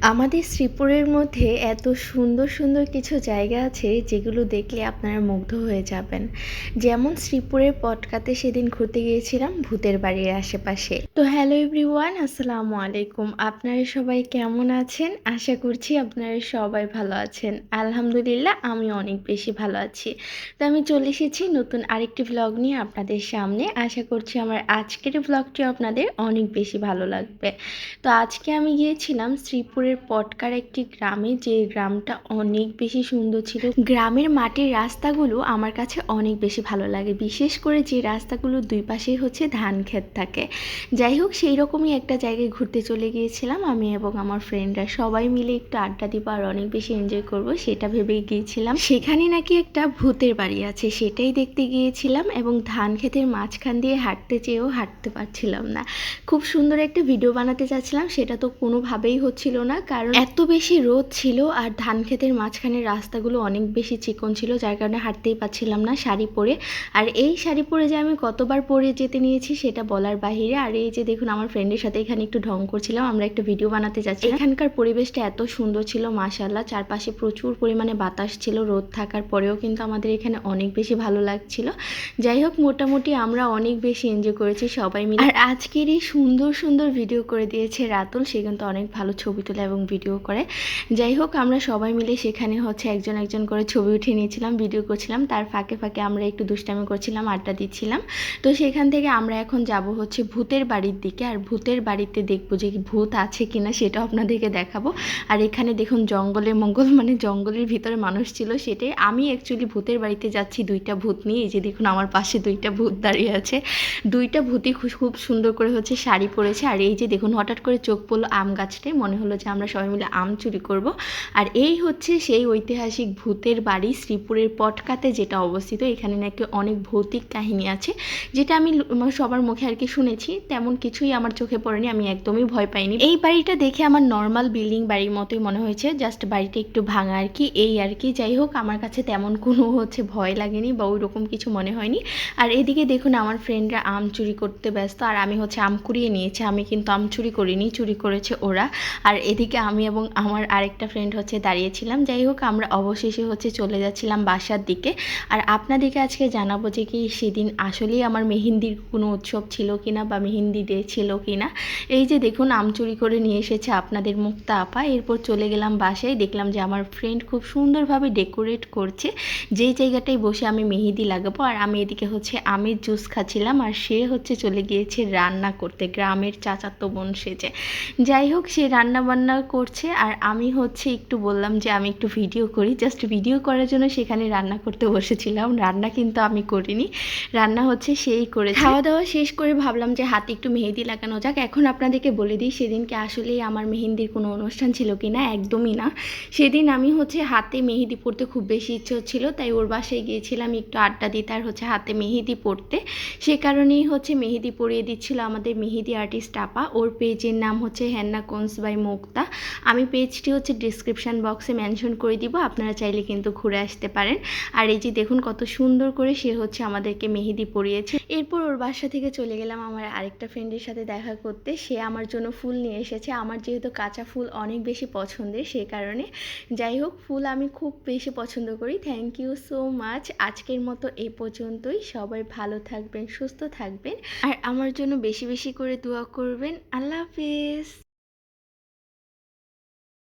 আমাদের শ্রীপুরের মধ্যে এত সুন্দর সুন্দর কিছু জায়গা আছে যেগুলো দেখলে আপনারা মুগ্ধ হয়ে যাবেন। যেমন শ্রীপুরের পটকাতে সেদিন ঘুরতে গিয়েছিলাম ভূতের বাড়ির আশেপাশে। তো হ্যালো এভরিওয়ান, আসসালামু আলাইকুম। আপনারা সবাই কেমন আছেন? আশা করছি আপনারা সবাই ভালো আছেন। আলহামদুলিল্লাহ, আমি অনেক বেশি ভালো আছি। তো আমি চলে এসেছি নতুন আরেকটি ভ্লগ নিয়ে আপনাদের সামনে। আশা করছি আমার আজকের ভ্লগটি আপনাদের অনেক বেশি ভালো লাগবে। তো আজকে আমি গিয়েছিলাম শ্রীপুরের পটকার একটি গ্রামে, যে গ্রামটা অনেক বেশি সুন্দর ছিল। গ্রামের মাটির রাস্তাগুলো আমার কাছে অনেক বেশি ভালো লাগে, বিশেষ করে যে রাস্তাগুলোর দুই পাশেই হচ্ছে ধান ক্ষেত থাকে। যাই হোক, সেই রকমই একটা জায়গায় ঘুরতে চলে গিয়েছিলাম আমি এবং আমার ফ্রেন্ডরা। সবাই মিলে একটু আড্ডা দিব আর অনেক বেশি এনজয় করব সেটা ভেবেই গিয়েছিলাম। সেখানে নাকি একটা ভূতের বাড়ি আছে, সেটাই দেখতে গিয়েছিলাম এবং ধান ক্ষেতের মাঝখান দিয়ে হাঁটতে চেয়েও হাঁটতে পারছিলাম না। খুব সুন্দর একটা ভিডিও বানাতে চাচ্ছিলাম, সেটা তো কোনোভাবেই হচ্ছিল না, কারণ এত বেশি রোদ ছিল আর ধান ক্ষেতের মাঝখানের রাস্তাগুলো অনেক বেশি চিকন ছিল, যার কারণে হাঁটতেই পারছিলাম না শাড়ি পরে। আর এই শাড়ি পরে যে আমি কতবার পরে যেতে নিয়েছি সেটা বলার বাহিরে। আর এই যে দেখুন, আমার ফ্রেন্ডের সাথে এখানে একটু ঢং করছিলাম, আমরা একটা ভিডিও বানাতে যাচ্ছি। এখানকার পরিবেশটা এত সুন্দর ছিল মাশাআল্লাহ, চারপাশে প্রচুর পরিমাণে বাতাস ছিল, রোদ থাকার পরেও কিন্তু আমাদের এখানে অনেক বেশি ভালো লাগছিল। যাই হোক, মোটামুটি আমরা অনেক বেশি এনজয় করেছি সবাই মিলে। আর আজকের এই সুন্দর সুন্দর ভিডিও করে দিয়েছে রাতুল, সে কিন্তু অনেক ভালো ছবি তোলে এবং ভিডিও করে। যাই হোক, আমরা সবাই মিলে সেখানে হচ্ছে একজন একজন করে ছবি উঠিয়ে নিয়েছিলাম, ভিডিও করছিলাম, তার ফাঁকে ফাঁকে আমরা একটু দুষ্টামি করছিলাম, আড্ডা দিচ্ছিলাম। তো সেখান থেকে আমরা এখন যাব হচ্ছে ভূতের বাড়ির দিকে। আর ভূতের বাড়িতে দেখবো যে ভূত আছে কিনা সেটাও আপনাদেরকে দেখাবো। আর এখানে দেখুন জঙ্গলে মঙ্গল, মানে জঙ্গলের ভিতরে মানুষ ছিল সেটাই। আমি অ্যাকচুয়ালি ভূতের বাড়িতে যাচ্ছি দুইটা ভূত নিয়ে। এই যে দেখুন, আমার পাশে দুইটা ভূত দাঁড়িয়ে আছে। দুইটা ভূতই খুব সুন্দর করে হচ্ছে শাড়ি পরেছে। আর এই যে দেখুন, হঠাৎ করে চোখ পড়লো আম গাছটায়, মনে হলো যে আমরা সবাই মিলে আম চুরি করব। আর এই হচ্ছে সেই ঐতিহাসিক ভূতের বাড়ি শ্রীপুরের পটকাতে, যেটা অবস্থিত। এখানে নাকি অনেক ভৌতিক কাহিনী আছে, যেটা আমি সবার মুখে আর কি শুনেছি। তেমন কিছুই আমার চোখে পড়েনি, আমি একদমই ভয় পাইনি। এই বাড়িটা দেখে আমার নর্মাল বিল্ডিং বাড়ির মতোই মনে হয়েছে, জাস্ট বাড়িটা একটু ভাঙা আর কি, এই আর কি। যাই হোক, আমার কাছে তেমন কোনো হচ্ছে ভয় লাগেনি বা ওই রকম কিছু মনে হয়নি। আর এদিকে দেখুন, আমার ফ্রেন্ডরা আম চুরি করতে ব্যস্ত, আর আমি হচ্ছে আম কুড়িয়ে নিয়েছি। আমি কিন্তু আম চুরি করিনি, চুরি করেছে ওরা। আর এদিকে আমি এবং আমার আরেকটা ফ্রেন্ড হচ্ছে দাঁড়িয়েছিলাম। যাই হোক, আমরা অবশেষে হচ্ছে চলে যাচ্ছিলাম বাসার দিকে। আর আপনাদেরকে আজকে জানাবো যে কি সেদিন আসলেই আমার মেহেন্দির কোনো উৎসব ছিল কিনা বা মেহেন্দি ডে ছিল কিনা। এই যে দেখুন, আম চুরি করে নিয়ে এসেছে আপনাদের মুক্তা আপা। এরপর চলে গেলাম বাসায়, দেখলাম যে আমার ফ্রেন্ড খুব সুন্দরভাবে ডেকোরেট করছে, যেই জায়গাটায় বসে আমি মেহেদি লাগাবো। আর আমি এদিকে হচ্ছে আমের জুস খাচ্ছিলাম, আর সে হচ্ছে চলে গিয়েছে রান্না করতে, গ্রামের চাচাতো বোন সেজে। যাই হোক, সে রান্না বান্না করছে আর আমি হচ্ছে একটু বললাম যে আমি একটু ভিডিও করি, জাস্ট ভিডিও করার জন্য সেখানে রান্না করতে বসেছিলাম। রান্না কিন্তু আমি করিনি, রান্না হচ্ছে সেই করে। খাওয়া দাওয়া শেষ করে ভাবলাম যে হাতে একটু মেহেদি লাগানো যাক। এখন আপনাদেরকে বলে দিই, সেদিনকে আসলেই আমার মেহেন্দির কোনো অনুষ্ঠান ছিল কি না, একদমই না। সেদিন আমি হচ্ছে হাতে মেহেদি পড়তে খুব বেশি ইচ্ছে হচ্ছিল, তাই ওর বাসায় গিয়েছিলাম একটু আড্ডা দিতে আর হচ্ছে হাতে মেহেদি পড়তে। সে কারণেই হচ্ছে মেহেদি পরিয়ে দিচ্ছিল আমাদের মেহেদি আর্টিস্ট আপা। ওর পেজের নাম হচ্ছে হেন্না কোন্স বাই মুক্তা। আমি পেজটি হচ্ছে ডিসক্রিপশান বক্সে মেনশন করে দিব, আপনারা চাইলে কিন্তু ঘুরে আসতে পারেন। আর এই যে দেখুন, কত সুন্দর করে সে হচ্ছে আমাদেরকে মেহেদি পরিয়েছে। এরপর ওর বাসা থেকে চলে গেলাম আমার আরেকটা ফ্রেন্ডের সাথে দেখা করতে। সে আমার জন্য ফুল নিয়ে এসেছে, আমার যেহেতু কাঁচা ফুল অনেক বেশি পছন্দের, সে কারণে। যাই হোক, ফুল আমি খুব বেশি পছন্দ করি। Thank you so much. আজকের মতো এ পর্যন্তই। সবাই ভালো থাকবেন, সুস্থ থাকবেন, আর আমার জন্য বেশি বেশি করে দোয়া করবেন। আল্লাহ হাফেজ।